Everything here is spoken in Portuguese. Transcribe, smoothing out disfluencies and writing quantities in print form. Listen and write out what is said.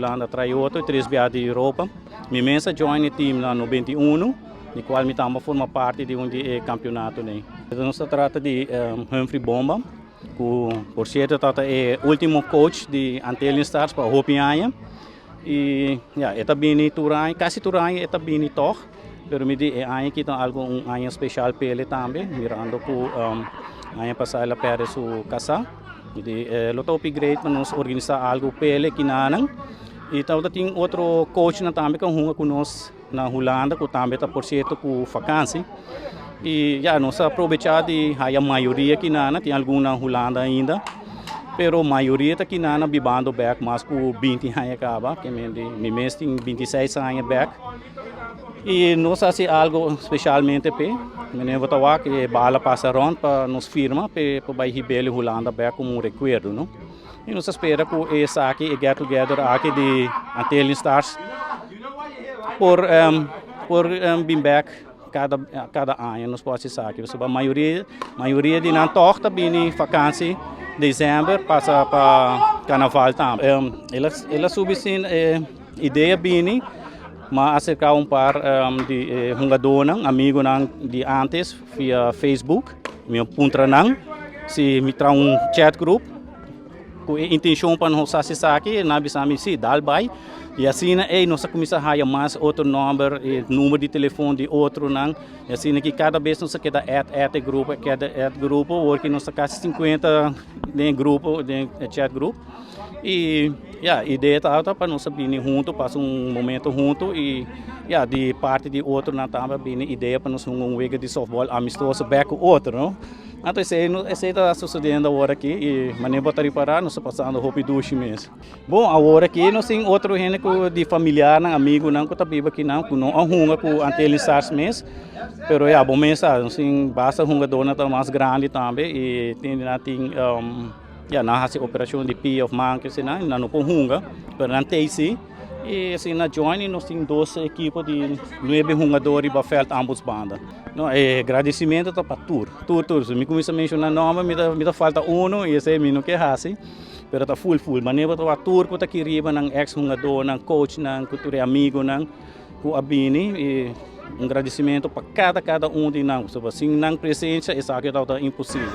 Holanda traiotto e 3 viaggi di Europa. Mi messa join il team no 91, di quale mi tamo forma parte di un campionato. Non si tratta di Humphrey Bomba, che per certo è l'ultimo coach di Antelian Stars per Hopi Aya. E ja, è bene Turai, quasi Turai è bene toch, però mi dice che ha algo un anno speciale per le tambe, mirando che anno passare la perde su casa. Quindi lo topi great para nós organizar algo pele que nanang e tal tem outro coach na também que hunga conosco na Holanda que também está por certo com vacância e já nós aproveitar de a maioria que nana tem alguma Holanda ainda pero a maioria tá que nana bibando back mas com 20 anos acaba que me mês tem 26 anos back e nós fazemos algo especialmente para me vou que bala passa rond para nos firma para vai ribele Holanda back como recuerdo, não? E nós espera que essa aqui e get together aqui de Antelian Stars por bem back cada ano nos pode ser aqui, a maioria de não torta bem vacância dezembro passa para carnaval também. Ela subsim ideia bem mas acercar par de jogadores, amigos de antes via Facebook, meu puntra nang, se me traz chat group, com intenção para nós acessar aqui, na bisami se dalbai, e assim nós começamos a mais outro número de telefone de outro nang, e assim que cada vez nós queda add grupo, porque nós quase 50 de grupo, de chat group. E a ideia tá para nós vir junto, passar momento junto e de parte de outro na também bem ideia para nós jogo de softball amistoso back com outro, não? Então esse está sucedendo agora aqui e maneira para reparar nós passando roupa duche mesmo. Bom, agora aqui nós tem outro gente de familiar, amigo não que tá vivo aqui não, que não arruma com Antelian Stars mesmo, pero bom mesmo, nós tem basta jogador tá mais grande também e tem na operação de P of Man que se não com hunga, pero não tem sim e assim na join nós temos 12 equipes de 9 jogadores para felt ambos bandas. Não é agradecimento para tour. Me começa a mencionar nome, me dá falta um e esse me não quer assim, pero tá full, maneira para tour que tá aqui riba ng ex jogador, ng coach, ng cultura amigo, ng ku abini e agradecimento para cada de nós. Se assim não presença, isso aqui tá impossível.